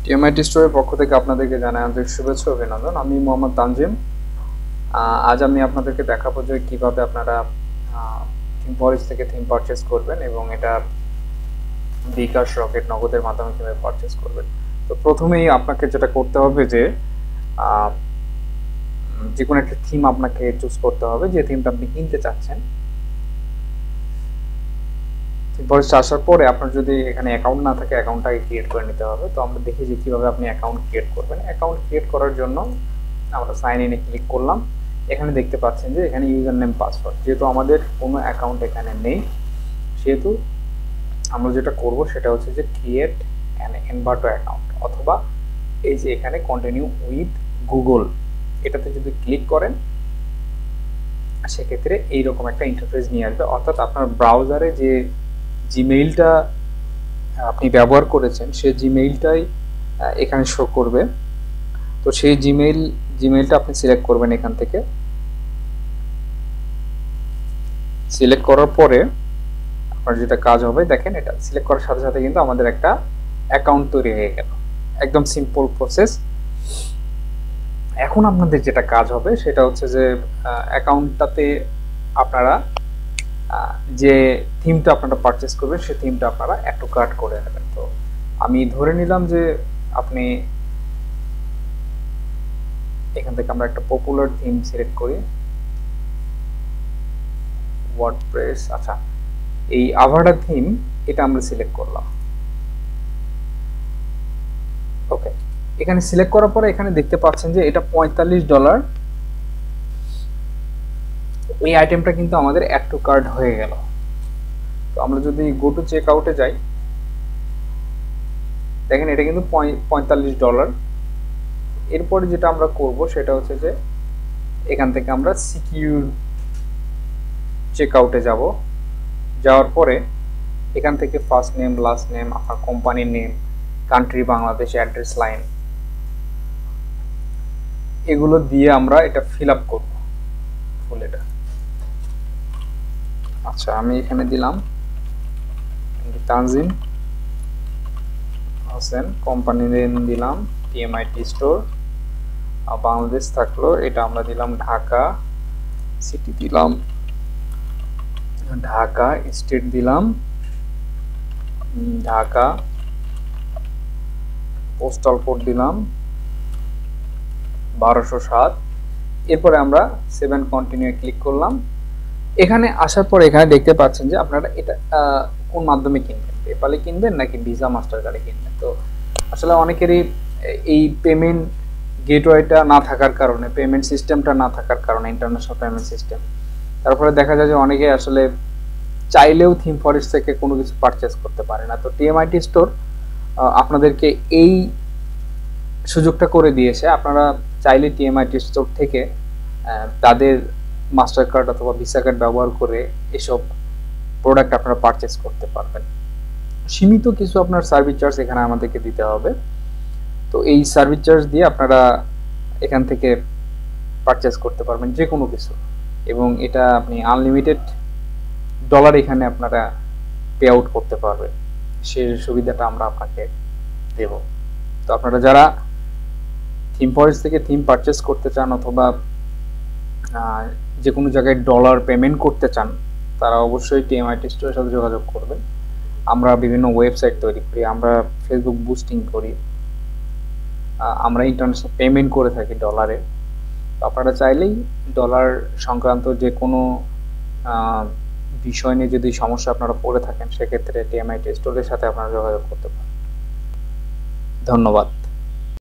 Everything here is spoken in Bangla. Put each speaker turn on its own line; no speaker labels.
টিএমআইটি স্টোরের পক্ষ থেকে আপনাদেরকে জানাই আন্তরিক শুভেচ্ছা ও অভিনন্দন। আমি মোহাম্মদ তানজিম। আজ আমি আপনাদেরকে দেখাবো যে কিভাবে আপনারা থিমফরেস্ট থেকে থিম পারচেজ করবেন এবং এটা বিকাশ, রকেট, নগদের মাধ্যমে কিভাবে পারচেজ করবেন। তো প্রথমেই আপনাকে যেটা করতে হবে যে কোনো একটা থিম আপনাকে চুজ করতে হবে, যে থিমটা আপনি কিনতে চাচ্ছেন। থিমফরেস্ট আসার পরে আপনার যদি এখানে অ্যাকাউন্ট না থাকে, অ্যাকাউন্টটাকে ক্রিয়েট করে নিতে হবে। তো আমরা দেখি যে কিভাবে আপনি অ্যাকাউন্ট ক্রিয়েট করবেন। অ্যাকাউন্ট ক্রিয়েট করার জন্য আমরা সাইন ইনে ক্লিক করলাম। এখানে দেখতে পাচ্ছেন যে এখানে ইউজার নেম, পাসওয়ার্ড, যেহেতু আমাদের কোনো অ্যাকাউন্ট এখানে নেই সেহেতু আমরা যেটা করব সেটা হচ্ছে যে ক্রিয়েট অ্যান এনভাটো অ্যাকাউন্ট, অথবা এই যে এখানে কন্টিনিউ উইথ গুগল, এটাতে যদি ক্লিক করেন সেক্ষেত্রে এইরকম একটা ইন্টারফেস নিয়ে আসবে। অর্থাৎ আপনার ব্রাউজারে যে জিমেইলটা আপনি ব্যবহার করেছেন সেই জিমেইলটাই এখানে শো করবে। তো সেই জিমেইলটা আপনি সিলেক্ট করবেন। এখান থেকে সিলেক্ট করার পরে আপনার যেটা কাজ হবে, দেখেন এটা সিলেক্ট করার সাথে সাথে কিন্তু আমাদের একটা অ্যাকাউন্ট তৈরি হয়ে গেল। একদম সিম্পল প্রসেস। এখন আপনাদের যেটা কাজ হবে সেটা হচ্ছে যে অ্যাকাউন্টটাতে আপনারা যে থিমটা আপনারা পারচেজ করবেন সেই থিমটা আপনারা অ্যাড টু কার্ট করে নেবেন। তো আমি ধরে নিলাম যে আপনি এখান থেকে আমরা একটা পপুলার থিম সিলেক্ট করি, ওয়ার্ডপ্রেস। আচ্ছা, এই আভাটা থিম এটা আমরা সিলেক্ট করলাম। ওকে, এখানে সিলেক্ট করার পরে এখানে দেখতে পাচ্ছেন যে এটা $45। এই আইটেমটা কিন্তু আমাদের অ্যাড টু কার্ট হয়ে গেল। তো আমরা যদি গো টু চেক আউটে যাই, দেখেন এটা কিন্তু $45। এরপরে যেটা আমরা করব সেটা হচ্ছে যে এখান থেকে আমরা সিকিউর চেক আউটে যাব। যাওয়ার পরে এখান থেকে ফার্স্ট নেম, লাস্ট নেম, আপনার কোম্পানির name, country Bangladesh, address line, এগুলো দিয়ে আমরা এটা ফিল আপ করব ফুল এটা। আচ্ছা, আমি এখানে দিলাম তানজিম হোসেন, কোম্পানির নেম দিলাম টিএমআইটি স্টোর, বাংলাদেশ থাকলো, এটা আমরা দিলাম ঢাকা, সিটি দিলাম ঢাকা, স্টেট দিলাম ঢাকা, পোস্টাল কোড দিলাম 1207। এরপরে আমরা 7 কন্টিনিউ ক্লিক করলাম। এখানে আসার পর এখানে দেখতে পাচ্ছেন যে আপনারা এটা কোন মাধ্যমে কিনবেন, পেপালে কিনবেন নাকি ভিসা মাস্টার কার্ডে কিনবেন। তো আসলে অনেকেরই এই পেমেন্ট গেটওয়েটা না থাকার কারণে, পেমেন্ট সিস্টেমটা না থাকার কারণে, ইন্টারন্যাশনাল পেমেন্ট সিস্টেম, তারপরে দেখা যায় যে অনেকে আসলে চাইলেও থিমফরেস্ট থেকে কোনো কিছু পারচেজ করতে পারে না। তো টিএমআইটি স্টোর আপনাদেরকে এই সুযোগটা করে দিয়েছে। আপনারা চাইলে টিএমআইটি স্টোর থেকে তাদের মাস্টার কার্ড অথবা ভিসা কার্ড ব্যবহার করে এসব প্রোডাক্ট আপনারা পারচেজ করতে পারবেন। সীমিত কিছু আপনার সার্ভিস চার্জ এখানে আমাদেরকে দিতে হবে। তো এই সার্ভিস চার্জ দিয়ে আপনারা এখান থেকে পারচেজ করতে পারবেন যে কোনো কিছু, এবং এটা আপনি আনলিমিটেড ডলার এখানে আপনারা পে আউট করতে পারবেন। সেই সুবিধাটা আমরা আপনাকে দেব। তো আপনারা যারা থিমফরেস্ট থেকে থিম পারচেজ করতে চান অথবা যে কোনো জায়গায় ডলার পেমেন্ট করতে চান, তারা অবশ্যই টিএমআইটি স্টোরের সাথে যোগাযোগ করবেন। আমরা বিভিন্ন ওয়েবসাইট তৈরি করি, আমরা ফেসবুক বুস্টিং করি, আমরা ইন্টারন্যাশনাল পেমেন্ট করে থাকি ডলারে। আপনারা চাইলেই ডলার সংক্রান্ত যে কোনো বিষয় নিয়ে যদি সমস্যা আপনারা পড়ে থাকেন সেক্ষেত্রে টিএমআইটি স্টোরের সাথে আপনারা যোগাযোগ করতে পারেন। ধন্যবাদ।